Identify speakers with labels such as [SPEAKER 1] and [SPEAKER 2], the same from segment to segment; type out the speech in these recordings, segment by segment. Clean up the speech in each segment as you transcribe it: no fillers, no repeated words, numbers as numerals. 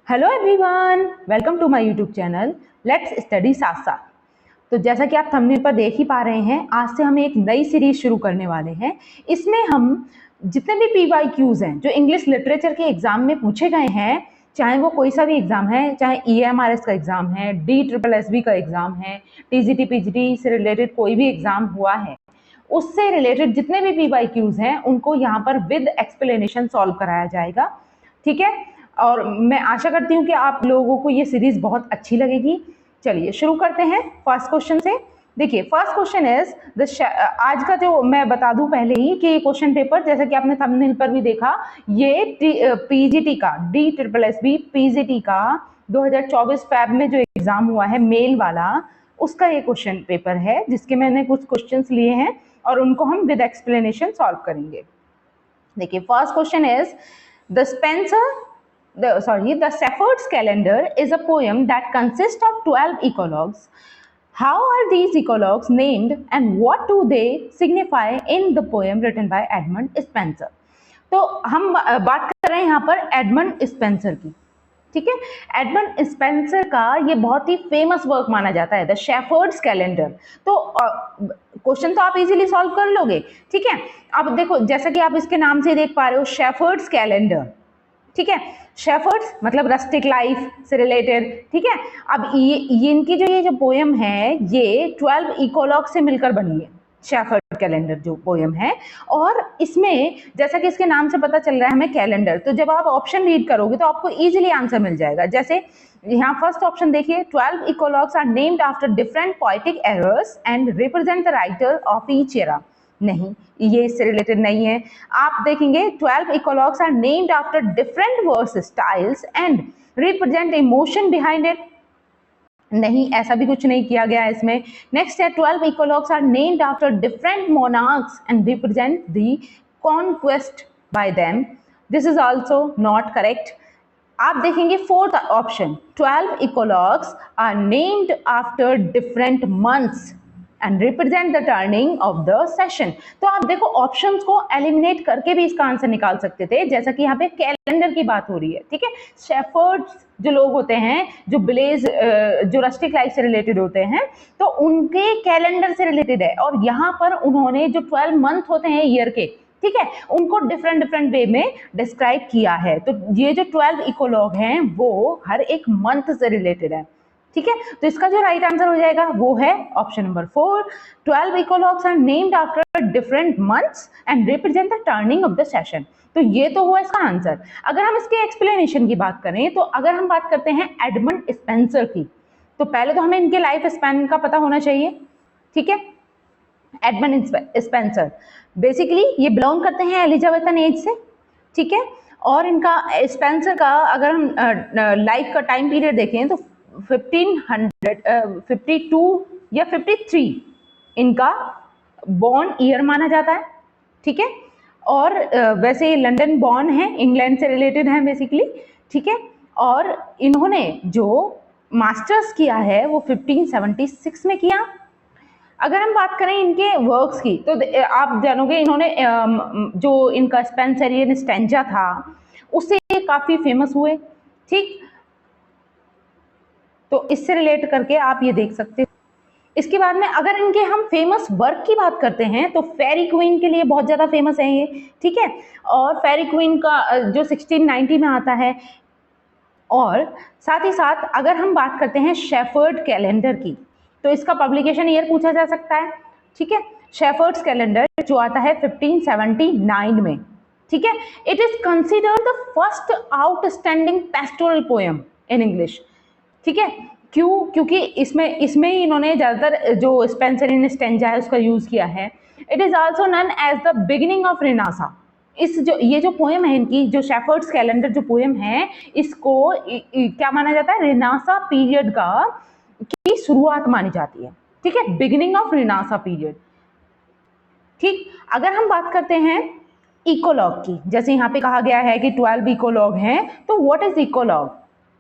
[SPEAKER 1] Hello everyone, welcome to my YouTube channel let's study साथ साथ। तो जैसा कि आप थंबनेल पर देख ही पा रहे हैं, आज से हम एक नई सीरीज शुरू करने वाले हैं। इसमें हम जितने भी PYQs हैं जो इंग्लिश लिटरेचर के एग्जाम में पूछे गए हैं, चाहे वो कोई सा भी एग्जाम है, चाहे EMRS का एग्जाम है, DSSB का एग्जाम है, TGT PGT से रिलेटेड कोई भी एग्जाम हुआ है, उससे रिलेटेड जितने भी PYQs हैं उनको यहाँ पर विद एक्सप्लेनेशन सॉल्व कराया जाएगा। ठीक है, और मैं आशा करती हूँ कि आप लोगों को ये सीरीज बहुत अच्छी लगेगी। चलिए शुरू करते हैं फर्स्ट क्वेश्चन से। देखिए फर्स्ट क्वेश्चन इज आज का जो मैं बता दूं पहले ही कि क्वेश्चन पेपर, जैसा कि आपने थंबनेल पर भी देखा, ये PGT का DSSB PGT का 2024 फेब में जो एग्जाम हुआ है मेल वाला, उसका ये क्वेश्चन पेपर है जिसके मैंने कुछ क्वेश्चंस लिए हैं और उनको हम विद एक्सप्लेनेशन सॉल्व करेंगे। देखिए first question is the The Shepherd's Calendar is a poem that consists of 12 eclogues. How are these eclogues named and what do they signify in the poem written by Edmund Spenser? तो हम बात कर रहे हैं यहाँ पर Edmund Spenser की। ठीक है, एडमंड स्पेंसर का ये बहुत ही फेमस वर्क माना जाता है, द शेफर्ड्स कैलेंडर। तो क्वेश्चन तो आप इजीली सॉल्व कर लोगे। ठीक है, अब देखो जैसा कि आप इसके नाम से देख पा रहे हो, शेफर्ड्स कैलेंडर। ठीक है, शेफर्ड्स मतलब रस्टिक लाइफ से रिलेटेड। ठीक है, अब ये इनकी जो ये जो पोयम है ये 12 इकोलॉग से मिलकर बनी है, शेफर्ड कैलेंडर जो पोयम है। और इसमें जैसा कि इसके नाम से पता चल रहा है हमें कैलेंडर, तो जब आप ऑप्शन रीड करोगे तो आपको इजीली आंसर मिल जाएगा। जैसे यहाँ फर्स्ट ऑप्शन देखिए, 12 eclogues are named after different poetic eras and represent the writer of each era. नहीं, ये इससे रिलेटेड नहीं है। आप देखेंगे 12 eclogues are named after different verse styles and represent emotion behind it. नहीं, ऐसा भी कुछ नहीं किया गया है इसमें। नेक्स्ट है 12 eclogues are named after different monarchs and represent the conquest by them. This is also not correct. आप देखेंगे fourth option, 12 eclogues are named after different months and represent the turning of the season. तो आप देखो options को eliminate करके भी इसका answer निकाल सकते थे, जैसा कि यहाँ पे कैलेंडर की बात हो रही है। ठीक है, शेफर्ड्स जो लोग होते हैं, जो जो रस्टिक लाइफ से रिलेटेड होते हैं, तो उनके कैलेंडर से रिलेटेड है। और यहाँ पर उन्होंने जो 12 मंथ होते हैं ईयर के, ठीक है, उनको डिफरेंट डिफरेंट वे में डिस्क्राइब किया है। तो ये जो 12 इकोलॉग हैं वो हर एक मंथ से रिलेटेड है। ठीक है, तो इसका जो राइट आंसर हो जाएगा वो है option number 4। 12 eclogues are named after different months and represent the turning of the season. तो ये तो हुआ इसका आंसर। अगर हम इसके एक्सप्लेनेशन की बात करें, तो अगर हम बात करते हैं एडमंड स्पेंसर की, तो पहले तो हमें इनके लाइफ स्पैन का पता होना चाहिए। ठीक है, एडमंड स्पेंसर बेसिकली ये बिलोंग करते हैं एलिजाबेथन एज से। ठीक है, और इनका स्पेंसर का अगर हम लाइफ का टाइम पीरियड देखें तो 1552 या 53 इनका बॉर्न ईयर माना जाता है। ठीक है, और वैसे ये लंदन बॉर्न है, इंग्लैंड से रिलेटेड है बेसिकली। ठीक है, और इन्होंने जो मास्टर्स किया है वो 1576 में किया। अगर हम बात करें इनके वर्क्स की, तो आप जानोगे इन्होंने जो इनका स्पेंसरियन स्टैंजा था उससे काफी फेमस हुए। ठीक, तो इससे रिलेट करके आप ये देख सकते हो। इसके बाद में अगर इनके हम फेमस वर्क की बात करते हैं तो फेरी क्वीन के लिए बहुत ज्यादा फेमस है ये। ठीक है, और फेरी क्वीन का जो 1690 में आता है। और साथ ही साथ अगर हम बात करते हैं शेफर्ड कैलेंडर की, तो इसका पब्लिकेशन ईयर पूछा जा सकता है। ठीक है, शेफर्ड्स कैलेंडर जो आता है 1579 में। ठीक है, it is considered the first outstanding pastoral poem in English. ठीक है, क्यों? क्योंकि इसमें ही इन्होंने ज्यादातर जो स्पेंसरियन स्टैंजा है उसका यूज किया है। It is also known as the beginning of renaissance. ये जो पोएम है इनकी, जो शेफर्ड्स कैलेंडर जो पोएम है, इसको क्या माना जाता है, रिनासा पीरियड की शुरुआत मानी जाती है। ठीक है, बिगिनिंग ऑफ रिनासा पीरियड। ठीक, अगर हम बात करते हैं इकोलॉग की, जैसे यहाँ पे कहा गया है कि 12 इकोलॉग हैं, तो व्हाट इज इकोलॉग?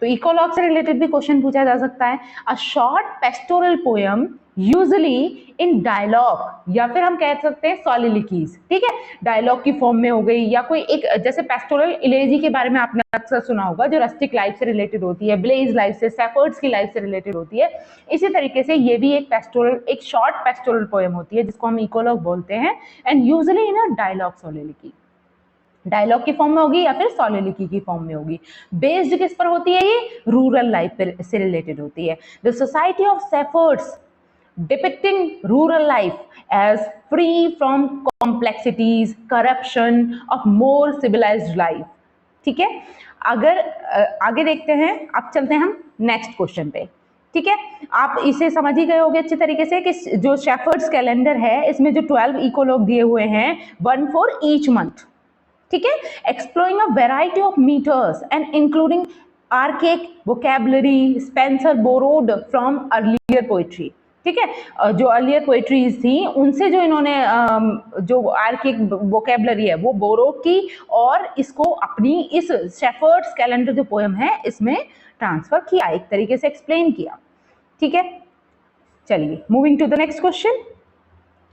[SPEAKER 1] तो इकोलॉग से रिलेटेड भी क्वेश्चन पूछा जा सकता है। A short pastoral poem usually in dialogue, या फिर हम कह सकते हैं सॉलिलिकीज, ठीक है, डायलॉग की फॉर्म में हो गई, या कोई एक जैसे पेस्टोरल इलेजी के बारे में आपने अक्सर सुना होगा, जो रस्टिक लाइफ से रिलेटेड होती है, ब्लेज लाइफ से, शेफर्ड्स की लाइफ से रिलेटेड होती है। इसी तरीके से ये भी एक पेस्टोरल, एक शॉर्ट पेस्टोरल पोएम होती है जिसको हम इकोलॉग बोलते हैं, and usually in a dialogue soliloquy, dialogue की फॉर्म में होगी या फिर सॉलिलिकी की फॉर्म में होगी। बेस्ड किस पर होती है ये? रूरल लाइफ से रिलेटेड होती है। The society of shepherd's depicting rural life as free from complexities, corruption of more civilized life। ठीक है, अगर आगे देखते हैं, अब चलते हैं हम नेक्स्ट क्वेश्चन पे। ठीक है, आप इसे समझ ही गए होंगे अच्छे तरीके से कि जो शेफर्ड्स कैलेंडर है इसमें जो 12 इकोलॉग दिए हुए हैं, 1 फॉर ईच मंथ। ठीक है, exploring a variety of meters and including archaic vocabulary Spenser borrowed from earlier poetry. ठीक है, जो अर्लियर पोएट्रीज थी उनसे जो इन्होंने जो आर्किक वोकैबुलरी है वो बोरो की, और इसको अपनी इस शेफर्ड्स कैलेंडर जो पोएम है इसमें ट्रांसफर किया, एक तरीके से एक्सप्लेन किया। ठीक है, चलिए moving to the next question.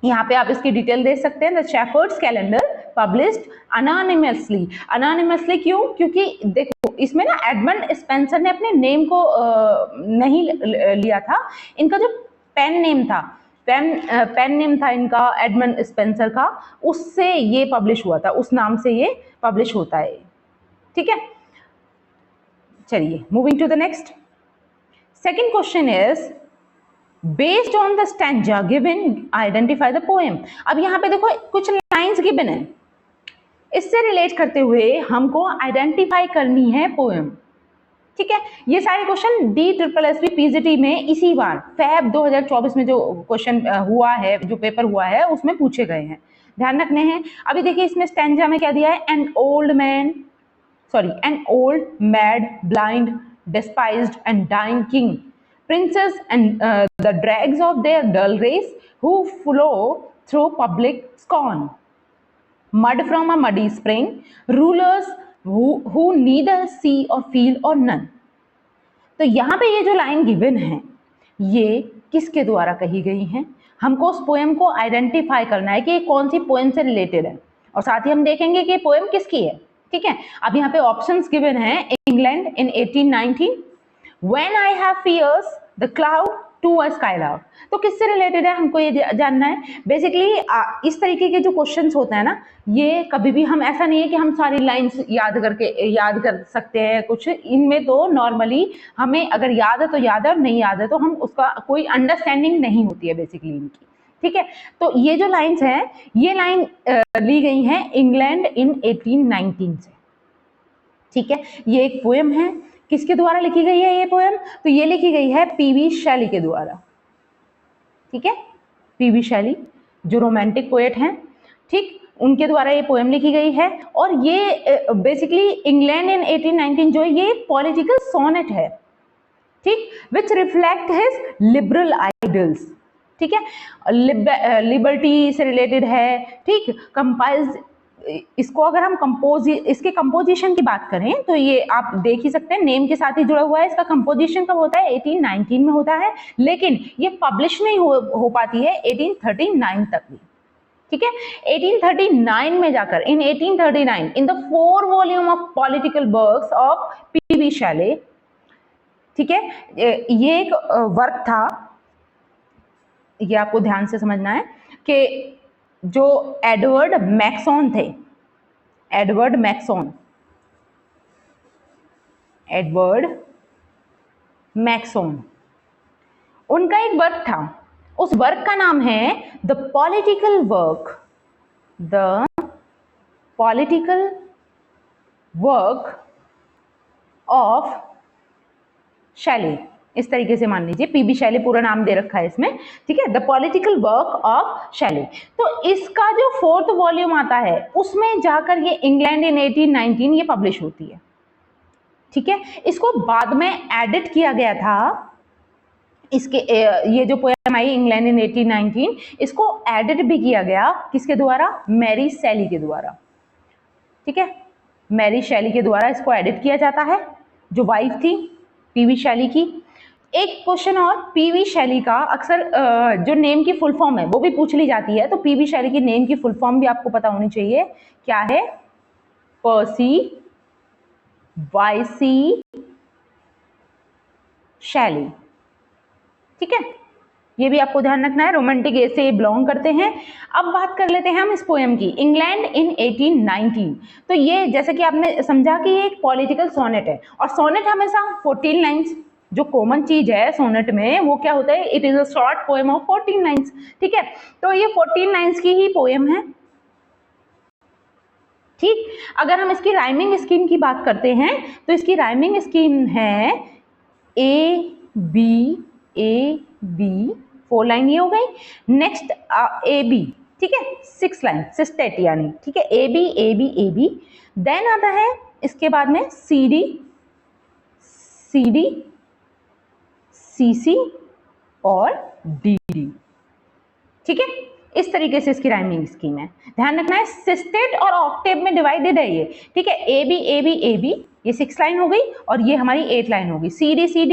[SPEAKER 1] यहाँ पे आप इसकी डिटेल देख सकते हैं। The shepherd's calendar published anonymously. Anonymously क्यों? क्योंकि देखो इसमें ना एडमंड स्पेंसर ने अपने नेम को नहीं लिया था, इनका जो पेन नेम था, पेन नेम था इनका एडमंड स्पेंसर का, उससे ये पब्लिश हुआ था, उस नाम से ये पब्लिश होता है। ठीक है, चलिए moving to the next. Second question is based on the stanza given identify the poem. अब यहाँ पे देखो कुछ लाइंस गिवन है, इससे रिलेट करते हुए हमको आइडेंटिफाई करनी है पोएम। ठीक है, ये सारे क्वेश्चन DSSB PGT में इसी बार फैब 2024 में जो क्वेश्चन हुआ है, जो पेपर हुआ है उसमें पूछे गए हैं, ध्यान रखने हैं। अभी देखिए इसमें स्टैंजा में क्या दिया है? An old mad blind despised and dying king, princes and the dregs of their dull race who flow through public scorn, mud from a muddy spring, rulers who neither see or feel or none। तो यहाँ पे ये जो line given है ये किसके द्वारा कही गई है? हमको उस पोएम को आइडेंटिफाई करना है कि ये कौन सी पोएम से रिलेटेड है, और साथ ही हम देखेंगे कि ये पोएम किसकी है। ठीक है, अब यहाँ पे ऑप्शंस गिवन है। England in 1819, when I have fears, the cloud, to a skylark. तो किससे रिलेटेड है हमको ये जानना है। बेसिकली इस तरीके के जो क्वेश्चंस होते हैं ना, ये कभी भी हम ऐसा नहीं है कि हम सारी लाइंस याद कर सकते हैं कुछ, इनमें तो नॉर्मली हमें अगर याद है तो याद है, और नहीं याद है तो हम उसका कोई अंडरस्टैंडिंग नहीं होती है बेसिकली इनकी। ठीक है, तो ये जो लाइंस हैं ये लाइन ली गई हैं इंग्लैंड इन 1819 से। ठीक है, ये एक पोएम है, किसके द्वारा लिखी गई है ये पोएम? तो ये लिखी गई है पीवी शैली के द्वारा। ठीक है, पीवी शैली जो रोमांटिक पोएट हैं, ठीक, उनके द्वारा ये पोएम लिखी गई है। और ये बेसिकली इंग्लैंड इन 1819 जो है ये पॉलिटिकल सोनेट है, ठीक, विच रिफ्लेक्ट हिज लिबरल आइडल्स। ठीक है, लिबर्टी से रिलेटेड है। ठीक, कंपाइज, इसको अगर हम इसके कंपोजिशन की बात करें तो ये आप देख ही सकते हैं, नेम के साथ ही जुड़ा हुआ है। इसका कंपोजिशन कब होता है? 1819 में होता है, लेकिन ये पब्लिश नहीं हो पाती है 1839 तक भी। ठीक है, 1839 में जाकर in 1839 in the 4 volume of political works of PV Shelley. ठीक है, ये एक वर्क था, ये आपको ध्यान से समझना है कि जो एडवर्ड मैक्सॉन थे, एडवर्ड मैक्सॉन, उनका एक वर्क था, उस वर्क का नाम है the political work of Shelley. इस तरीके से मान लीजिए, पीबी शैले पूरा नाम दे रखा है इसमें। ठीक है, the political work of Shelley. तो इसका जो 4th वॉल्यूम आता है उसमें जाकर ये इंग्लैंड इन 1819 ये पब्लिश होती है। ठीक है, इसको बाद में एडिट किया गया था, इसके ये जो पोएम आई इंग्लैंड इन 1819, इसको एडिट भी किया गया किसके द्वारा? मैरी शैली के द्वारा। ठीक है, मैरी शैली के द्वारा इसको एडिट किया जाता है, जो वाइफ थी पीवी शैली की। एक क्वेश्चन और, पीवी शैली का अक्सर जो नेम की फुल फॉर्म है वो भी पूछ ली जाती है, तो पीवी शैली की नेम की फुल फॉर्म भी आपको पता होनी चाहिए, क्या है? पर्सी वाइसी शैली। ठीक है, ये भी आपको ध्यान रखना है, रोमांटिक ए से बिलोंग करते हैं। अब बात कर लेते हैं हम इस पोएम की, इंग्लैंड इन 1819। तो ये जैसे कि आपने समझा कि ये एक पॉलिटिकल सोनेट है, और सोनेट हमेशा 14 लाइन्स, जो कॉमन चीज है सोनेट में वो क्या होता है, it is a short poem of 14 lines. ठीक है, तो ये 14 लाइन्स की ही पोएम है। ठीक, अगर हम इसकी राइमिंग स्कीम की बात करते हैं तो इसकी राइमिंग स्कीम है ए बी 4 लाइन ये हो गई। नेक्स्ट ए बी, ठीक है, 6 लाइन सिस्टेट यानी, ठीक है, ए बी। देन आता है इसके बाद में सी डी सी सी और डी डी। ठीक है, इस तरीके से इसकी राइमिंग स्कीम है, ध्यान रखना है। सिस्टेट और ऑक्टेव में डिवाइडेड है ये। ठीक है, ए बी ये 6 लाइन हो गई, और ये हमारी 8 लाइन होगी, C D C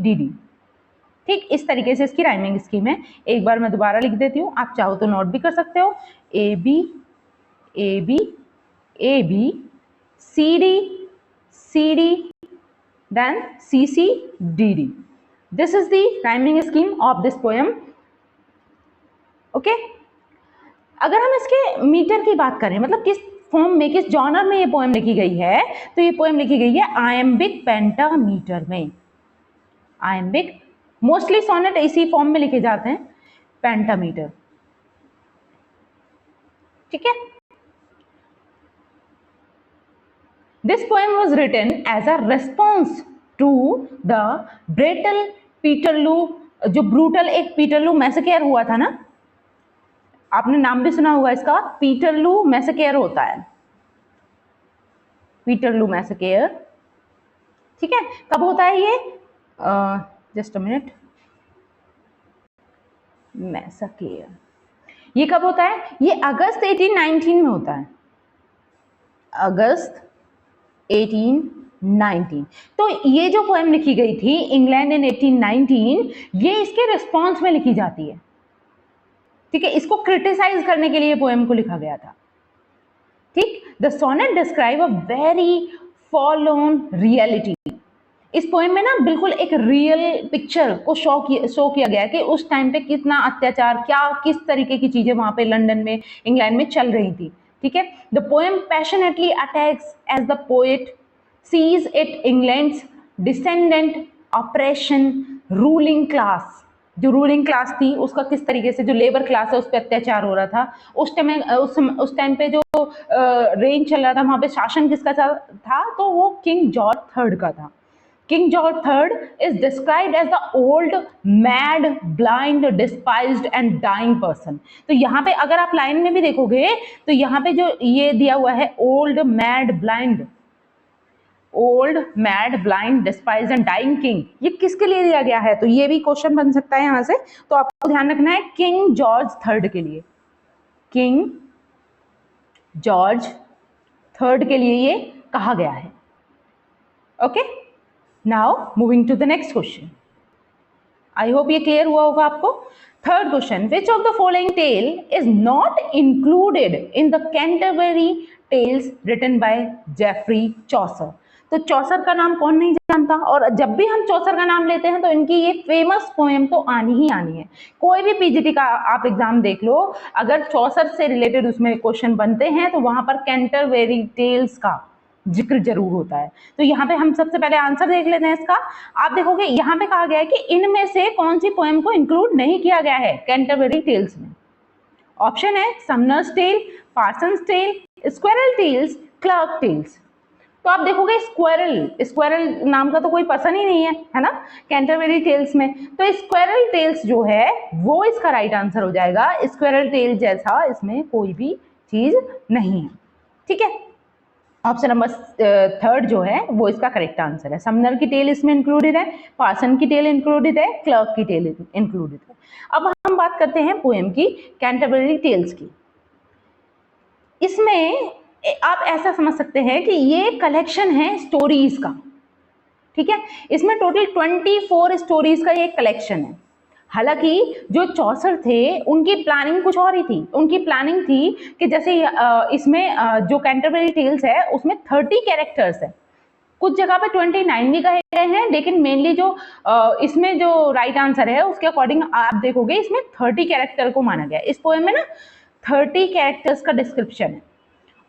[SPEAKER 1] D D. ठीक, इस तरीके से इसकी राइमिंग स्कीम है। एक बार मैं दोबारा लिख देती हूँ, आप चाहो तो नोट भी कर सकते हो। A B C D then C D D. This is the rhyming scheme of this poem. Okay, अगर हम इसके मीटर की बात करें, मतलब किस फॉर्म में, किस जॉनर में ये पोएम लिखी गई है, तो ये पोएम लिखी गई है आयम्बिक पेंटामीटर में। आयम्बिक, मोस्टली सोनेट इसी फॉर्म में लिखे जाते हैं, पेंटामीटर। ठीक है, this poem was written as a response to the brutal Peterloo, जो ब्रूटल एक पीटरलू मैसेकेयर हुआ था ना, आपने नाम भी सुना होगा इसका, पीटरलू मैसेकेयर होता है, पीटरलू मैसेकेयर। ठीक है, कब होता है ये, जस्ट अ मिनट, मैसेकेयर ये कब होता है, ये अगस्त 1819 में होता है, अगस्त 1819। तो ये जो पोएम लिखी गई थी इंग्लैंड इन 1819, ये इसके रिस्पॉन्स में लिखी जाती है। ठीक है, इसको क्रिटिसाइज करने के लिए पोएम को लिखा गया था। ठीक, the sonnet describe a very forlorn reality. इस पोएम में ना बिल्कुल एक रियल पिक्चर को शो किया गया है कि उस टाइम पे कितना अत्याचार, क्या किस तरीके की चीजें वहां पे लंदन में, इंग्लैंड में चल रही थी। ठीक है, the poem passionately attacks as the poet sees it England's descendant operation ruling class. जो रूलिंग क्लास थी उसका किस तरीके से, जो लेबर क्लास है उस पर अत्याचार हो रहा था उस टाइम पे जो रेंज चल रहा था, वहां पे शासन किसका था, तो वो किंग जॉर्ज थर्ड का था। King George III is described as the old, mad, blind, despised and dying person. तो यहाँ पे अगर आप लाइन में भी देखोगे तो यहाँ पे जो ये दिया हुआ है old, mad, blind, despised and dying king, ये किसके लिए दिया गया है, तो ये भी क्वेश्चन बन सकता है यहाँ से। तो आपको ध्यान रखना है किंग जॉर्ज थर्ड के लिए, किंग जॉर्ज थर्ड के लिए ये कहा गया है। Okay, Now moving to the next question. I hope ये clear हुआ होगा आपको। Third question, which of the following tale is not included in the Canterbury Tales written by Geoffrey Chaucer? तो चौसर का नाम कौन नहीं जानता, और जब भी हम चौसर का नाम लेते हैं तो इनकी ये फेमस पोएम तो आनी ही आनी है। कोई भी पीजीटी का आप एग्जाम देख लो, अगर चौसर से रिलेटेड उसमें क्वेश्चन बनते हैं तो वहां पर कैंटरबरी टेल्स का जिक्र जरूर होता है। तो यहाँ पे हम सबसे पहले आंसर देख लेते हैं इसका। आप देखोगे यहाँ पे कहा गया है कि इनमें से कौन सी पोएम को इंक्लूड नहीं किया गया है कैंटरबरी टेल्स में। ऑप्शन है Summoner's Tale, Parson's Tale, squirrel tales, clerk tales. तो आप देखोगे स्क्वेरल नाम का तो कोई पर्सन ही नहीं है ना कैंटरबरी टेल्स में, तो स्क्वेरल टेल्स जो है वो इसका राइट आंसर हो जाएगा। स्क्वेरल टेल जैसा इसमें कोई भी चीज नहीं है। ठीक है, ऑप्शन नंबर थर्ड जो है वो इसका करेक्ट आंसर है। समनर की टेल इसमें इंक्लूडेड है, पार्सन की टेल इंक्लूडेड है, क्लर्क की टेल इंक्लूडेड है। अब हम बात करते हैं पोएम की कैंटरबरी टेल्स की। इसमें आप ऐसा समझ सकते हैं कि ये कलेक्शन है स्टोरीज का। ठीक है, इसमें टोटल 24 स्टोरीज का ये कलेक्शन है। हालांकि जो चौसर थे उनकी प्लानिंग कुछ और ही थी। उनकी प्लानिंग थी कि जैसे इसमें जो कैंटरबरी टेल्स है उसमें 30 कैरेक्टर्स है, कुछ जगह पे 29 भी कहे गए हैं, लेकिन मेनली जो इसमें जो राइट आंसर है उसके अकॉर्डिंग आप देखोगे इसमें 30 कैरेक्टर को माना गया। इस पोएम में ना 30 कैरेक्टर्स का डिस्क्रिप्शन है,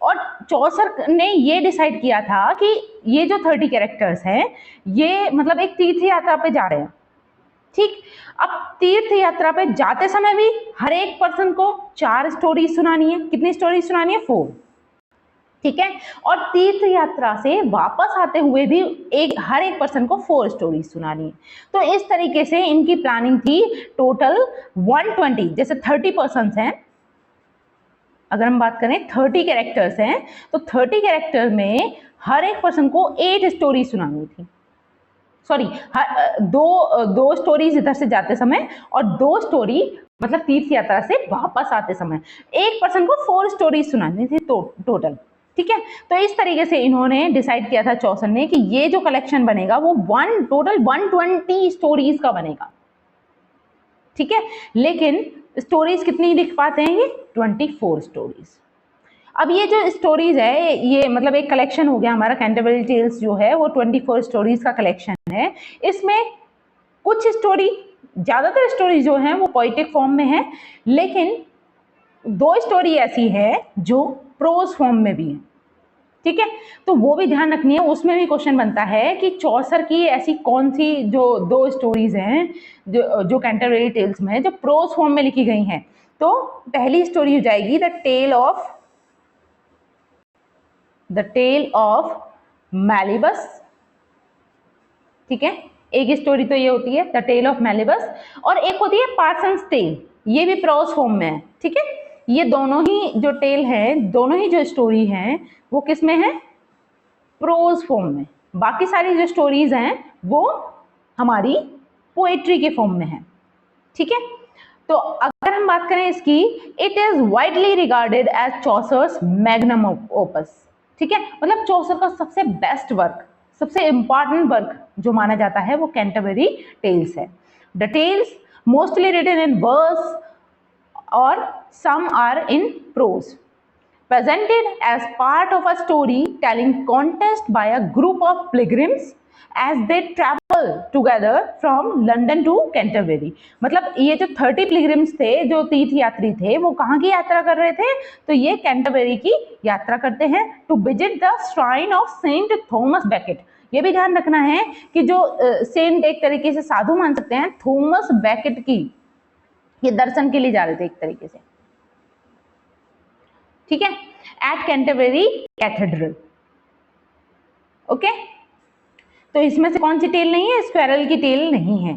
[SPEAKER 1] और चौसर ने ये डिसाइड किया था कि ये जो 30 कैरेक्टर्स हैं ये मतलब एक तीर्थ यात्रा पे जा रहे हैं। ठीक, अब तीर्थ यात्रा पे जाते समय भी हर एक पर्सन को 4 स्टोरी सुनानी है। कितनी स्टोरी सुनानी है? 4। ठीक है, और तीर्थ यात्रा से वापस आते हुए भी हर एक पर्सन को 4 स्टोरी सुनानी है। तो इस तरीके से इनकी प्लानिंग थी। टोटल 120, जैसे 30 पर्सन हैं, अगर हम बात करें 30 कैरेक्टर्स हैं, तो 30 कैरेक्टर में हर एक पर्सन को 8 स्टोरी सुनानी थी। सॉरी, दो स्टोरीज इधर से जाते समय और 2 स्टोरी मतलब तीर्थ यात्रा से वापस आते समय। एक पर्सन को 4 स्टोरी सुनानी थी टोटल। ठीक है, तो इस तरीके से इन्होंने डिसाइड किया था चौसर ने कि ये जो कलेक्शन बनेगा वो टोटल 120 स्टोरीज का बनेगा। ठीक है, लेकिन स्टोरीज कितनी लिख पाते हैं ये? 24 स्टोरीज। अब ये जो स्टोरीज है ये मतलब एक कलेक्शन हो गया हमारा। कैंटरबरी टेल्स जो है वो 24 स्टोरीज का कलेक्शन है। इसमें कुछ स्टोरी, ज्यादातर स्टोरी जो है वो पोइटिक फॉर्म में है, लेकिन 2 स्टोरी ऐसी है जो प्रोज फॉर्म में भी है। ठीक है, तो वो भी ध्यान रखनी है। उसमें भी क्वेश्चन बनता है कि चौसर की ऐसी कौन सी जो 2 स्टोरीज हैं जो कैंटरबरी टेल्स में है जो प्रोज फॉर्म में लिखी गई हैं। तो पहली स्टोरी हो जाएगी द टेल ऑफ मैलिबस। ठीक है, एक स्टोरी तो ये होती है द टेल ऑफ मैलिबस, और एक होती है पार्सन्स टेल, ये भी प्रोज फॉर्म में है। ठीक है, ये दोनों ही जो टेल है, दोनों ही जो स्टोरी हैं वो किस में है? प्रोज फॉर्म में। बाकी सारी जो स्टोरीज हैं वो हमारी पोएट्री के फॉर्म में है। ठीक है, तो अगर हम बात करें इसकी, it is widely regarded as Chaucer's magnum opus. ठीक है, मतलब चौसर का सबसे बेस्ट वर्क, सबसे इंपॉर्टेंट वर्क जो माना जाता है वो कैंटरबरी टेल्स है। The tales mostly written in verse और some are in prose, presented as part of a story-telling contest by a group of pilgrims as they travel together from London to Canterbury। मतलब ये जो 30 pilgrims थे, जो तीर्थ यात्री थे, वो कहाँ की यात्रा कर रहे थे? तो ये कैंटरबरी की यात्रा करते हैं to visit the shrine of Saint Thomas Becket. ये भी ध्यान रखना है कि जो सेंट एक तरीके से साधु मान सकते हैं, थॉमस बैकेट की ये दर्शन के लिए जा रहे थे एक तरीके से। ठीक है, एट कैंटरबरी कैथेड्रल। ओके, तो इसमें से कौन सी टेल नहीं है? स्क्वेरल की टेल नहीं है।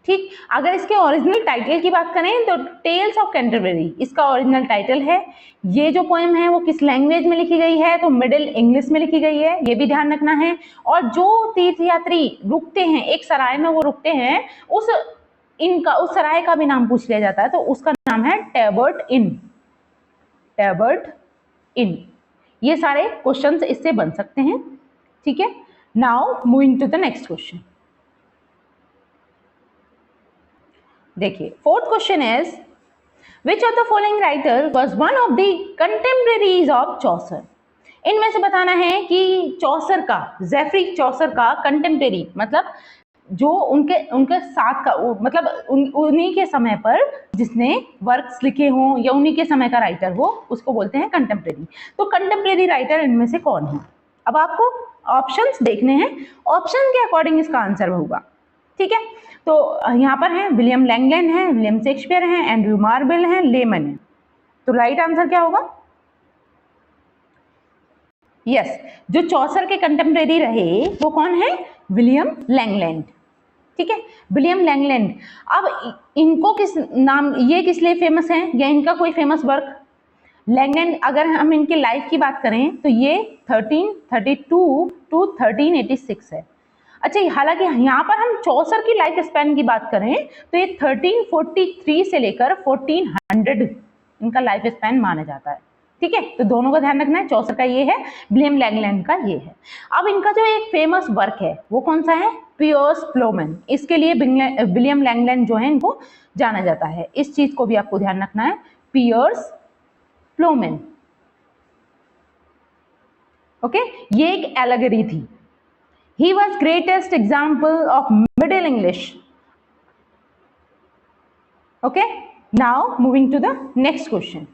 [SPEAKER 1] ठीक, अगर इसके ओरिजिनल टाइटल की बात करें तो टेल्स ऑफ कैंटरबरी इसका ओरिजिनल टाइटल है। ये जो पोएम है वो किस लैंग्वेज में लिखी गई है? तो मिडिल इंग्लिश में लिखी गई है, ये भी ध्यान रखना है। और जो तीर्थयात्री रुकते हैं, एक सराय में वो रुकते हैं, उस सराय का भी नाम पूछ लिया जाता है, तो उसका नाम है टैबर्ट इन। टैबर्ट इन। ये सारे क्वेश्चंस इससे बन सकते हैं। ठीक है, now moving to the next question. देखिए, fourth question is which of the following writer was one of the contemporaries of Chaucer. इनमें से बताना है कि चौसर का, जेफरी चौसर का कंटेम्परेरी मतलब जो उनके साथ का, मतलब उन्हीं के समय पर जिसने वर्क्स लिखे हों या उन्हीं के समय का राइटर हो, उसको बोलते हैं कंटेम्परेरी। तो कंटेम्परेरी राइटर इनमें से कौन है? अब आपको ऑप्शंस देखने हैं, ऑप्शन के अकॉर्डिंग इसका आंसर होगा। ठीक है, तो यहाँ पर है विलियम लैंगलैंड है, विलियम शेक्सपियर है, एंड्रयू मार्वेल है, लेमन है। तो राइट आंसर क्या होगा? यस, जो चौसर के कंटेम्परेरी रहे वो कौन है? William Langland. ठीक है, विलियम लैंगलैंड। अब इनको किस नाम, ये किस लिए फेमस हैं या इनका कोई फेमस वर्क? लैंगलैंड, अगर हम इनके लाइफ की बात करें तो ये 1332 टू 1386 है। अच्छा, हालांकि यहाँ पर हम चौसर की लाइफ स्पैन की बात करें तो ये 1343 से लेकर 1400 इनका लाइफ स्पैन माना जाता है। ठीक है, तो दोनों का ध्यान रखना है, चौसर का ये है, विलियम लैंगलैंड का ये है। अब इनका जो एक फेमस वर्क है वो कौन सा है, पियर्स प्लोमन, इसके लिए विलियम लैंगलैंड जो है इनको जाना जाता है। इस चीज को भी आपको ध्यान रखना है, पियर्स प्लोमन। ओके, ये एक एलेगरी थी। He was greatest example of Middle English. Okay, now moving to the next question.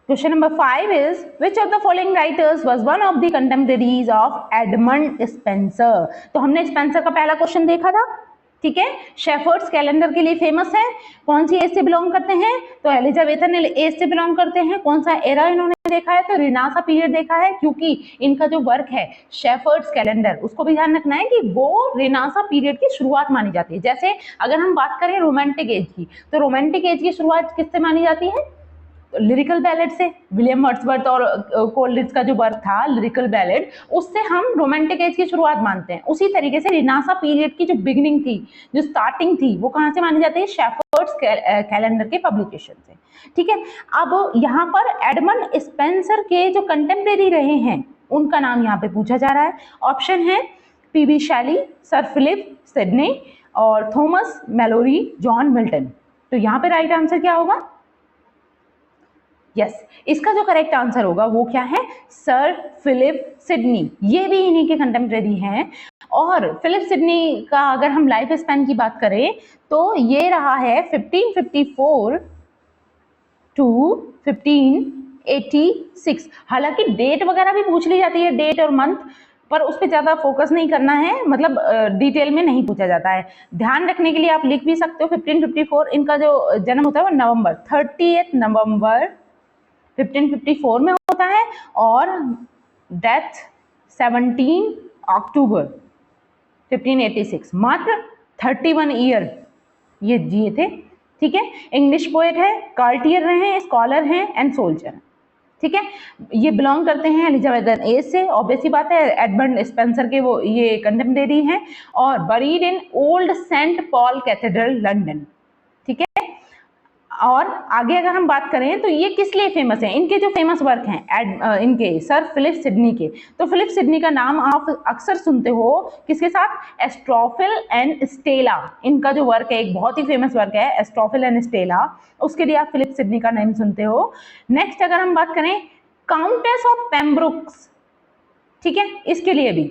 [SPEAKER 1] Question number 5 is, which of the following writers was one of the contemporaries of Edmund Spencer? तो हमने Spencer का पहला question देखा था, ठीक है। Shepherd's calendar के लिए फेमस है, कौन सी एज से बिलोंग करते हैं, तो एलिजाबेथन एज से बिलोंग करते हैं। कौन सा एरा इन्होंने देखा है, तो रिनासा पीरियड देखा है, क्योंकि इनका जो वर्क है शेफर्ड्स कैलेंडर, उसको भी ध्यान रखना है कि वो रिनासा पीरियड की शुरुआत मानी जाती है। जैसे अगर हम बात करें रोमांटिक एज की, तो रोमांटिक एज की शुरुआत किससे मानी जाती है, लिरिकल बैलेड से। विलियम वर्ड्सवर्थ और कोलरिज का जो वर्क था लिरिकल बैलेड, उससे हम रोमांटिक एज की शुरुआत मानते हैं। उसी तरीके से रिनासा पीरियड की जो बिगिनिंग थी, जो स्टार्टिंग थी, वो कहाँ से मानी जाती है, शेफर्ड्स कैलेंडर के पब्लिकेशन से, ठीक है। अब यहाँ पर एडमंड स्पेंसर के जो कंटेम्परेरी रहे हैं उनका नाम यहाँ पे पूछा जा रहा है। ऑप्शन है PB Shelley, sir Philip Sidney और थॉमस मैलोरी, जॉन मिल्टन। तो यहाँ पे राइट आंसर क्या होगा, यस, इसका जो करेक्ट आंसर होगा वो क्या है, सर फिलिप सिडनी। ये भी इन्हीं के कंटेम्परेरी हैं। और फिलिप सिडनी का अगर हम लाइफ स्पैन की बात करें तो ये रहा है 1554 टू 1586। हालांकि डेट वगैरह भी पूछ ली जाती है, डेट और मंथ, पर उस पर ज्यादा फोकस नहीं करना है, मतलब डिटेल में नहीं पूछा जाता है। ध्यान रखने के लिए आप लिख भी सकते हो 1554। इनका जो जन्म होता है वो नवंबर 30 नवंबर 1554 में होता है और डेथ 17 अक्टूबर 1586। मात्र 31 ईयर ये जिए थे, ठीक है। इंग्लिश पोएट है, कार्टियर रहे हैं, स्कॉलर हैं एंड सोल्जर, ठीक है। ये बिलोंग करते हैं एलिजाबेथन एज से, ऑब्वियस ही बात है, एडमंड स्पेंसर के वो ये कंटेम्परेरी हैं, और buried in old Saint Paul cathedral London, ठीक है। और आगे अगर हम बात करें तो ये किस लिए फेमस है, इनके जो फेमस वर्क हैं इनके सर फिलिप सिडनी के, तो फिलिप सिडनी का नाम आप अक्सर सुनते हो किसके साथ, एस्ट्रोफिल एंड स्टेला। इनका जो वर्क है एक बहुत ही फेमस वर्क है एस्ट्रोफिल एंड स्टेला, उसके लिए आप फिलिप सिडनी का नाम सुनते हो। नेक्स्ट अगर हम बात करें काउंटेस ऑफ पेम्ब्रुक्स, ठीक है, इसके लिए भी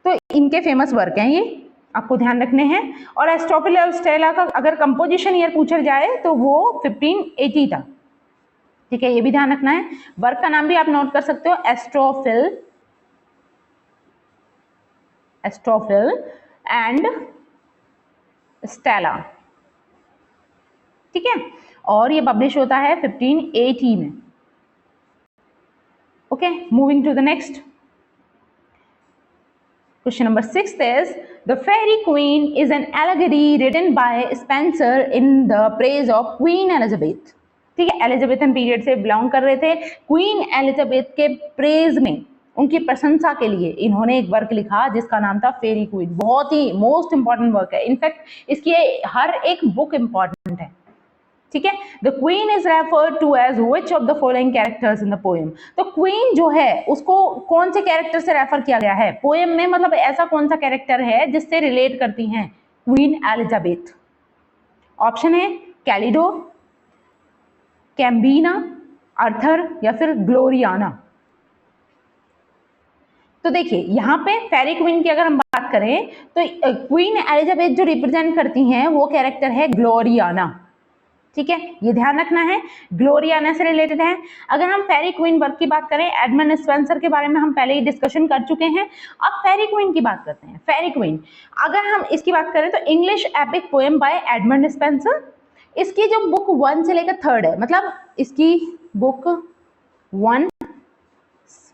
[SPEAKER 1] तो इनके फेमस वर्क हैं, ये आपको ध्यान रखने हैं। और एस्ट्रोफिल और स्टेला का अगर कंपोजिशन ईयर पूछा जाए तो वो 1580 था, ठीक है, ये भी ध्यान रखना है। वर्क का नाम भी आप नोट कर सकते हो, एस्ट्रोफिल एंड स्टेला, ठीक है। और ये पब्लिश होता है 1580 में। Okay, moving to the next Question number 6 is, The Fairy Queen is an allegory written by Spencer in the praise of Queen Elizabeth। ठीक है, एलिजाबेथन पीरियड से बिलोंग कर रहे थे। क्वीन एलिजाबेथ के प्रेज में, उनकी प्रशंसा के लिए इन्होंने एक वर्क लिखा जिसका नाम था फेरी क्वीन। बहुत ही मोस्ट इंपॉर्टेंट वर्क है, इनफैक्ट इसकी हर एक बुक इंपॉर्टेंट है, ठीक है। The queen is referred to as which of the following characters in the poem. तो क्वीन जो है उसको कौन से कैरेक्टर से रेफर किया गया है पोएम में, मतलब ऐसा कौन सा कैरेक्टर है जिससे रिलेट करती हैं क्वीन एलिजाबेथ। ऑप्शन है कैलिडो, कैम्बीना, अर्थर या फिर ग्लोरियाना। तो देखिए यहाँ पे फेरी क्वीन की अगर हम बात करें तो क्वीन एलिजाबेथ जो रिप्रेजेंट करती हैं वो कैरेक्टर है ग्लोरियाना, ठीक है, ये ध्यान रखना है, ग्लोरियाना से रिलेटेड है। अगर हम फेरी क्वीन वर्क की बात करें, एडमंड स्पेंसर के बारे में हम पहले ही डिस्कशन कर चुके हैं। अब फेरी क्वीन की बात करते हैं। फेरी क्वीन अगर हम इसकी बात करें तो English epic poem by Edmund Spenser. इसकी जो बुक 1 से लेकर 3rd है, मतलब इसकी book 1,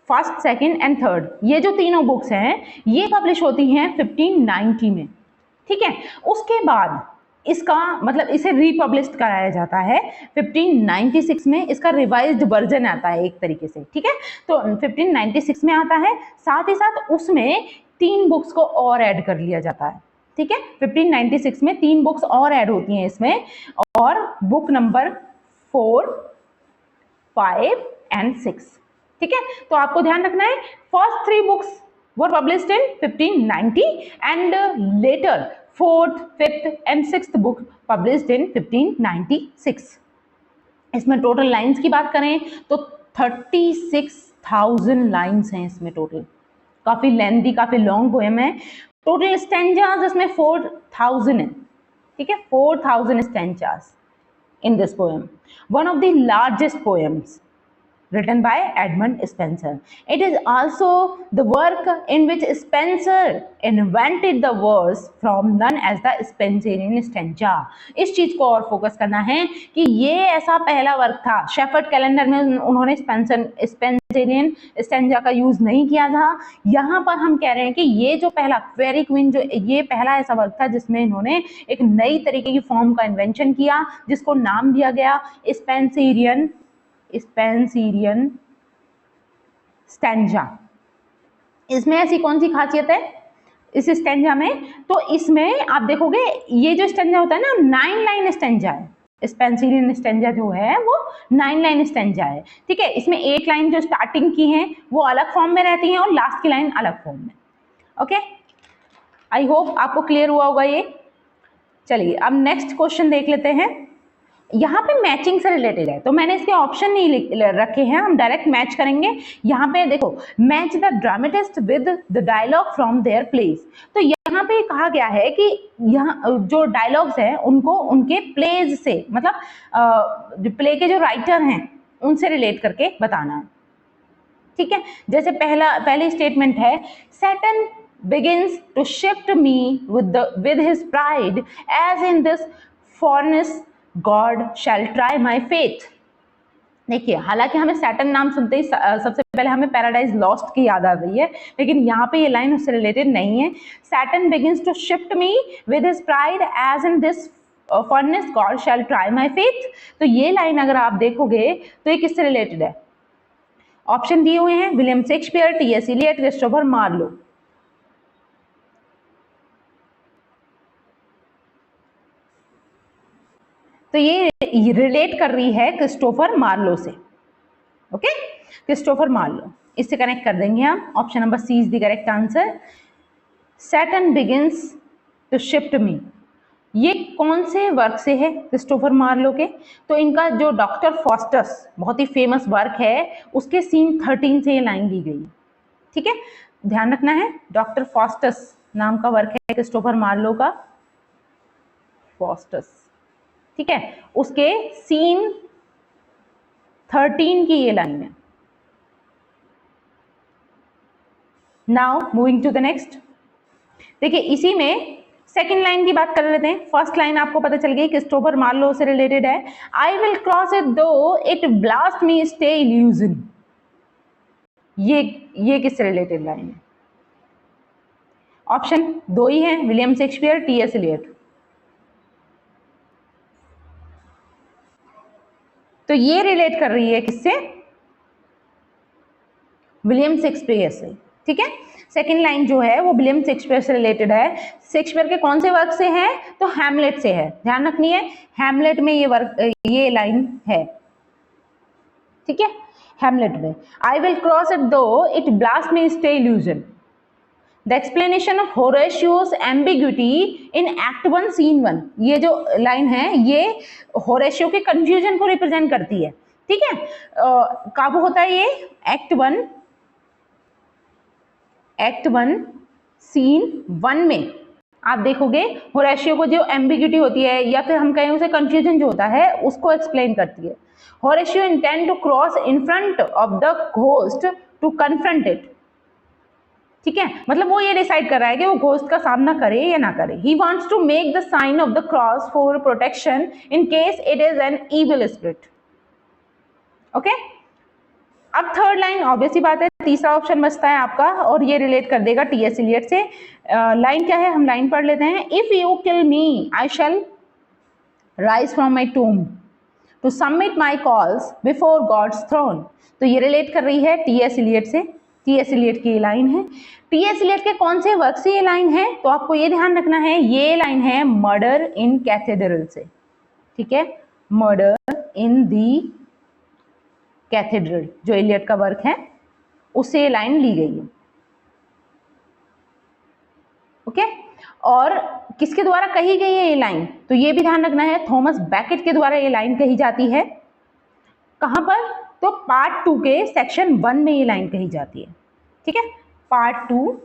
[SPEAKER 1] first, second and 3rd, ये जो तीनों बुक्स हैं ये पब्लिश होती हैं 1590 में, ठीक है। उसके बाद इसका मतलब इसे रीपब्लिश कराया जाता है 1596 में, इसका रिवाइज्ड वर्जन आता है एक तरीके से, ठीक है। तो 1596 में आता है, साथ ही साथ उसमें 3 बुक्स को और ऐड कर लिया जाता है, ठीक है। 1596 में 3 बुक्स और ऐड होती हैं इसमें, और बुक नंबर 4, 5 and 6। ठीक है, तो आपको ध्यान रखना है first 3 books were published in 1590 and later 4th, 5th and 6th book published in 1596। इसमें टोटल लाइंस की बात करें तो 36,000 लाइंस हैं इसमें टोटल, काफी लेंथी, काफी लॉन्ग पोएम है। टोटल स्टैंजास इसमें 4,000 है। ठीक है, 4,000 stanzas in this poem, one of the largest poems written by Edmund Spenser. It is also the work in which Spenser invented the verse from known as the Spenserian stanza। इस चीज को और focus करना है कि ये ऐसा पहला वर्क था, शेफर्ड कैलेंडर में उन्होंने स्पेंसरियन स्टेंजा का यूज नहीं किया था। यहाँ पर हम कह रहे हैं कि ये जो पहला फेरी क्वीन, जो ये पहला ऐसा वर्क था जिसमें इन्होंने एक नई तरीके की फॉर्म का इन्वेंशन किया, जिसको नाम दिया गया स्पेंसरियन स्टैंजा। इसमें ऐसी कौन सी खासियत है इस स्टैंजा में? तो इसमें आप देखोगे ये जो स्टैंजा होता है ना, 9 लाइन स्टैंजा है। स्पेंसरियन स्टैंजा जो है वो 9 लाइन स्टैंजा है। ठीक है, इसमें 8 लाइन जो स्टार्टिंग की हैं वो अलग फॉर्म में रहती हैं और लास्ट की लाइन अलग फॉर्म में। ओके, आई होप आपको क्लियर हुआ होगा ये। चलिए अब नेक्स्ट क्वेश्चन देख लेते हैं। यहाँ पे मैचिंग से रिलेटेड है, तो मैंने इसके ऑप्शन नहीं रखे हैं, हम डायरेक्ट मैच करेंगे। यहाँ पे देखो, match the dramatist with the dialogue from their place. तो यहाँ पे कहा गया है कि यहाँ जो डायलॉग्स हैं उनको उनके प्लेज से, मतलब प्ले के जो राइटर हैं उनसे रिलेट करके बताना है। ठीक है, जैसे पहली स्टेटमेंट है, Saturn begins to shift me with his pride, as in this furnace God shall try my faith। देखिए, हालांकि हमें सैटर्न नाम सुनते ही सबसे पहले हमें पैराडाइज लॉस्ट की याद आ रही है, लेकिन यहाँ पे ये लाइन उससे रिलेटेड नहीं है। Saturn begins to shift me with his pride, as in this furnace God shall try my faith। तो ये लाइन अगर आप देखोगे तो ये किससे रिलेटेड है? ऑप्शन दिए हुए हैं, William Shakespeare, TS. Eliot, Christopher Marlowe. तो ये रिलेट कर रही है क्रिस्टोफर मार्लो से। ओके, क्रिस्टोफर मार्लो, इससे कनेक्ट कर देंगे हम। Option number C is the correct answer. Saturn begins to shift me, ये कौन से वर्क से है? क्रिस्टोफर मार्लो के। तो इनका जो डॉक्टर फॉस्टस बहुत ही फेमस वर्क है, उसके सीन 13 से ये लाइन ली गई। ठीक है, ध्यान रखना है, डॉक्टर फॉस्टस नाम का वर्क है क्रिस्टोफर मार्लो का, फॉस्टस। ठीक है, उसके सीन 13 की ये लाइन है। Now moving to the next. देखिए, इसी में सेकेंड लाइन की बात कर लेते हैं। फर्स्ट लाइन आपको पता चल गई क्रिस्टोफर मार्लो से रिलेटेड है। आई will cross it though it blast me stay illusion, ये किससे रिलेटेड लाइन है? ऑप्शन दो ही है, विलियम शेक्सपियर, टी.एस. इलियट। तो ये रिलेट कर रही है किससे? विलियम शेक्सपियर से। ठीक है, सेकेंड लाइन जो है वो विलियम शेक्सपियर से रिलेटेड है। शेक्सपियर के कौन से वर्क से है? तो हैमलेट से है, ध्यान रखनी है, हैमलेट में ये लाइन है। ठीक है, हैमलेट में I will cross it though it blast me stay illusion, the explanation of Horatio's ambiguity in act 1 scene 1। ये जो लाइन है ये होरेशियो के कंफ्यूजन को रिप्रेजेंट करती है। ठीक है, कब होता है ये? एक्ट 1 सीन 1 में आप देखोगे होरेशियो को जो एम्बिग्यूटी होती है, या फिर हम कहें उसे कंफ्यूजन जो होता है, उसको एक्सप्लेन करती है। Horatio intend to cross in front of the ghost to confront it. ठीक है, मतलब वो ये डिसाइड कर रहा है कि वो घोस्ट का सामना करे या ना करे। He wants to make the sign of the cross for protection in case it is an evil spirit. Okay, अब थर्ड लाइन, ऑब्वियसली बात है, तीसरा ऑप्शन बचता है आपका और ये रिलेट कर देगा टी.एस. इलियट से। लाइन क्या है, हम लाइन पढ़ लेते हैं। If you kill me I shall rise from my tomb to submit my calls before God's throne. तो ये रिलेट कर रही है टी.एस. इलियट से, टी.एस. इलियट की ये लाइन है। टी.एस. इलियट के कौन से वर्क से ये लाइन है? तो आपको ये ध्यान रखना है, ये लाइन है मर्डर इन कैथेड्रल से। ठीक है, मर्डर इन दी कैथेड्रल, जो एलियट का वर्क है उससे ये लाइन ली गई है। ओके, और किसके द्वारा कही गई है ये लाइन, तो ये भी ध्यान रखना है, थॉमस बैकेट के द्वारा ये लाइन कही जाती है। कहां पर, तो पार्ट 2 के सेक्शन 1 में ये लाइन कही जाती है। ठीक है, पार्ट 2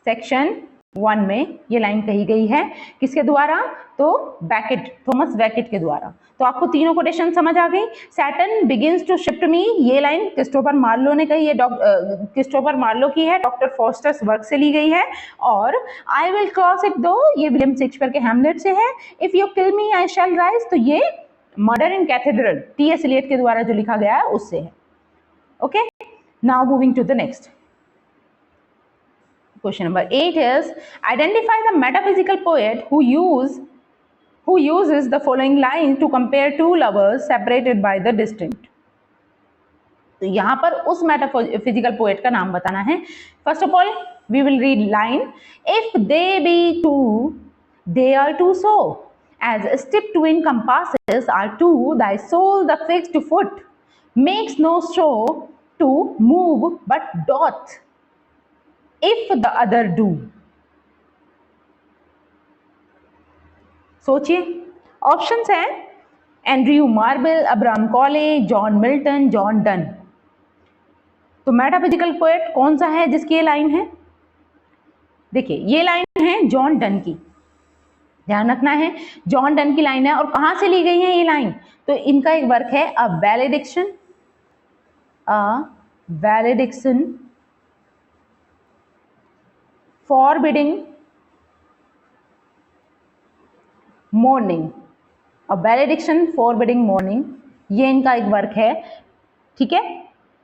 [SPEAKER 1] सेक्शन 1 में ये लाइन कही गई है, किसके द्वारा, तो बैकेट, थॉमस बैकेट के द्वारा। तो आपको तीनों कोटेशन समझ आ गई। Saturn begins to shift me, ये लाइन क्रिस्टोफर मार्लो ने कही है, क्रिस्टोफर मार्लो की है, डॉक्टर फॉस्टर्स वर्क से ली गई है। और आई विल क्रॉस इट दो, ये विलियम शेक्सपियर के हैमलेट से है। If you kill me I shall rise, तो ये murder in cathedral, T S. Eliot के द्वारा जो लिखा गया है उससे है। Okay, now moving to the next question. Number 8 is identify the metaphysical poet who uses the following line to compare two lovers separated by the distance. तो यहाँ पर उस मेटाफिजिकल पोएट का नाम बताना है। First of all we will read line, if they be two they are two so, as step twin compasses are two, thy soul the fixed foot makes no show to move but doth if the other do. सोचिए, options हैं Andrew marble, Abraham कॉले, John Milton, John Donne. तो metaphysical poet कौन सा है जिसकी ये line है, देखिए ये लाइन है जॉन डन की, ध्यान रखना है जॉन डन की लाइन है। और कहां से ली गई है ये लाइन, तो इनका एक वर्क है अ वैलेडिक्शन फॉरबिडिंग मॉर्निंग, अ वैलेडिक्शन फॉरबिडिंग मॉर्निंग, ये इनका एक वर्क है। ठीक है,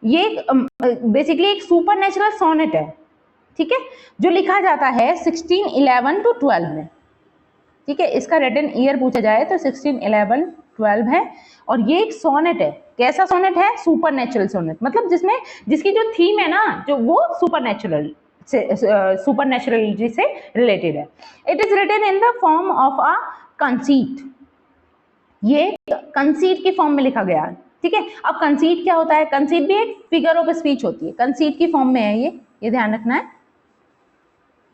[SPEAKER 1] ये बेसिकली एक सुपरनेचुरल सोनेट है, ठीक है, जो लिखा जाता है 1611 to 12 में। ठीक है, इसका रिटन ईयर पूछा जाए तो 1611-12 है। और ये एक सोनेट है, कैसा सोनेट है, सुपरनेचुरल सोनेट, मतलब जिसकी जो थीम है ना, जो वो सुपरनेचुरलिटी से रिलेटेड है। It is written in the form of a conceit, ये कंसीट की फॉर्म में लिखा गया है। ठीक है, अब कंसीट क्या होता है, कंसीट भी एक फिगर ऑफ स्पीच होती है, कंसीट की फॉर्म में है ये ध्यान रखना है।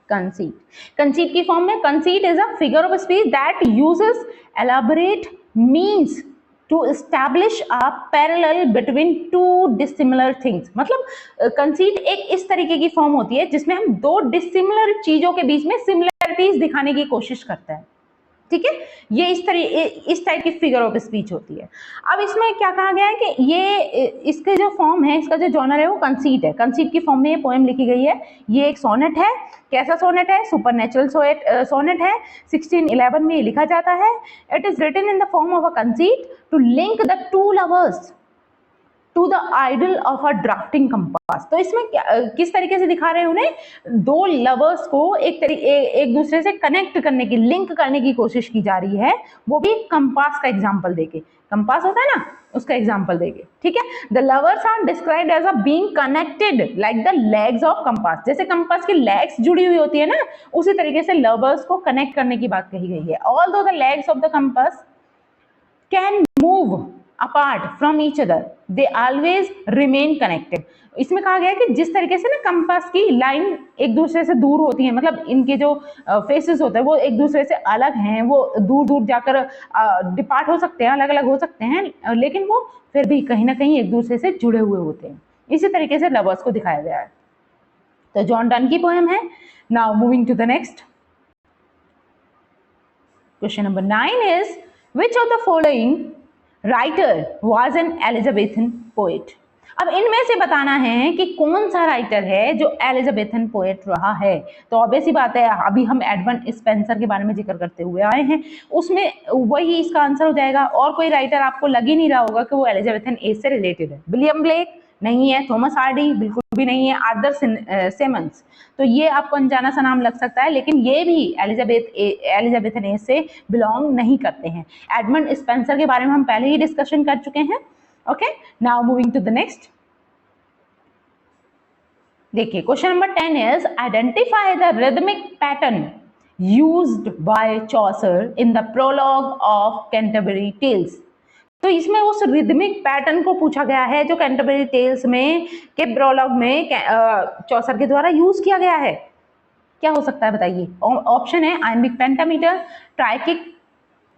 [SPEAKER 1] कंसीट की फॉर्म में, conceit is a figure of speech that uses elaborate means to establish a parallel between two dissimilar things. मतलब कंसीट एक इस तरीके की फॉर्म होती है जिसमें हम दो डिसिमिलर चीजों के बीच में सिमिलरिटीज दिखाने की कोशिश करते हैं। ठीक है, ये इस टाइप की फिगर ऑफ स्पीच होती है। अब इसमें क्या कहा गया है कि ये इसके जो फॉर्म है, इसका जो जॉनर है वो कंसीट है, कंसीट की फॉर्म में ये पोएम लिखी गई है। ये एक सोनेट है, कैसा सोनेट है, सुपरनेचुरल सोनेट है, 1611 में ये लिखा जाता है। It is written in the form of a conceit to link the two lovers to the idol of a drafting compass. तो इसमें किस तरीके से दिखा रहे हैं उन्हें, दो लवर्स को एक दूसरे से कनेक्ट करने की, लिंक करने की कोशिश की जा रही है, वो भी कंपास का एग्जांपल देके, कंपास होता है ना उसका एग्जांपल देके। ठीक है, the lovers are described as a being connected like the legs of compass, जैसे कंपास की लेग्स जुड़ी हुई होती है ना, उसी तरीके से लवर्स को कनेक्ट करने की बात कही गई है। Although the legs of the compass can move apart from each other, they always remain connected। इसमें कहा गया है कि जिस तरीके से ना कंपास की लाइन एक दूसरे से दूर होती है, मतलब इनके जो फेसेस होते हैं वो एक दूसरे से अलग हैं, वो दूर दूर जाकर डिपार्ट हो सकते हैं, अलग अलग हो सकते हैं, लेकिन वो फिर भी कहीं ना कहीं एक दूसरे से जुड़े हुए होते हैं। इसी तरीके से लवर्स को दिखाया गया है। तो जॉन डन की पोएम है। Now moving to the next question. Number 9 is which of the following writer was an Elizabethan poet. अब इनमें से बताना है कि कौन सा राइटर है जो एलिजाबेथन पोएट रहा है। तो ऑब्वियस ही बात है, अभी हम एडमंड स्पेंसर के बारे में जिक्र करते हुए आए हैं, उसमें वही इसका आंसर हो जाएगा। और कोई राइटर आपको लग ही नहीं रहा होगा कि वो एलिजाबेथन एज से रिलेटेड है। विलियम ब्लेक नहीं है, थॉमस हार्डी बिल्कुल भी नहीं है, आर्थर सिमंस, तो ये आपको अनजाना सा नाम लग सकता है, लेकिन ये भी एलिजाबेथन एज से बिलोंग नहीं करते हैं। एडमंड स्पेंसर के बारे में हम पहले ही डिस्कशन कर चुके हैं। Okay, now moving to the next. देखिए question number 10 is identify the rhythmic pattern used by Chaucer in the prologue of Canterbury Tales. तो इसमें उस रिदमिक पैटर्न को पूछा गया है जो कैंटरबरी टेल्स में के प्रोलॉग में चौसर के द्वारा यूज किया गया है। क्या हो सकता है बताइए? ऑप्शन है आइम्बिक पेंटामीटर, ट्राइकिक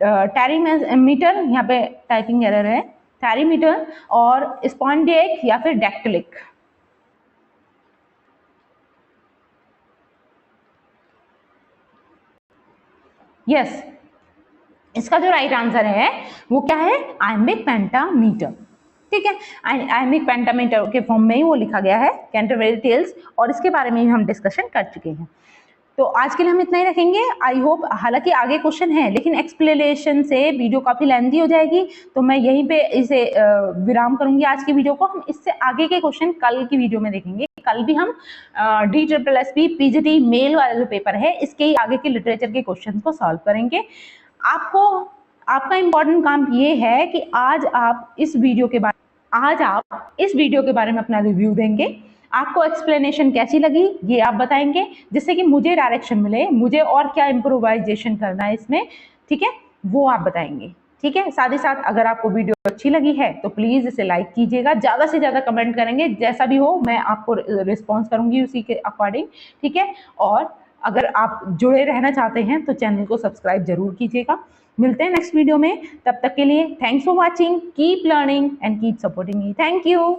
[SPEAKER 1] टैरीमीटर, यहाँ पे टाइपिंग एरर है, टैरीमीटर, और स्पॉन्डिएक या फिर डैक्टिलिक। यस, इसका जो राइट आंसर है वो क्या है? Iambic pentameter. ठीक है, आइम्बिक पेंटामीटर के फॉर्म में ही वो लिखा गया है कैंटरबरी टेल्स, और इसके बारे में हम डिस्कशन कर चुके हैं। तो आज के लिए हम इतना ही रखेंगे। आई होप, हालांकि आगे क्वेश्चन है लेकिन एक्सप्लेनेशन से वीडियो काफ़ी लेंथी हो जाएगी, तो मैं यहीं पे इसे विराम करूंगी आज की वीडियो को। हम इससे आगे के क्वेश्चन कल की वीडियो में देखेंगे। कल भी हम DSSB PGT मेल वाला जो पेपर है इसके ही आगे के लिटरेचर के क्वेश्चन को सॉल्व करेंगे। आपका इम्पोर्टेंट काम ये है कि आज आप इस वीडियो के बारे में अपना रिव्यू देंगे। आपको एक्सप्लेनेशन कैसी लगी ये आप बताएंगे, जिससे कि मुझे डायरेक्शन मिले, मुझे और क्या इम्प्रोवाइजेशन करना है इसमें, ठीक है, वो आप बताएंगे। ठीक है, साथ ही साथ अगर आपको वीडियो अच्छी लगी है तो प्लीज इसे लाइक कीजिएगा, ज्यादा से ज्यादा कमेंट करेंगे, जैसा भी हो मैं आपको रिस्पॉन्स करूंगी उसी के अकॉर्डिंग। ठीक है, और अगर आप जुड़े रहना चाहते हैं तो चैनल को सब्सक्राइब जरूर कीजिएगा। मिलते हैं नेक्स्ट वीडियो में, तब तक के लिए thanks for watching, keep learning and keep supporting me. Thank you.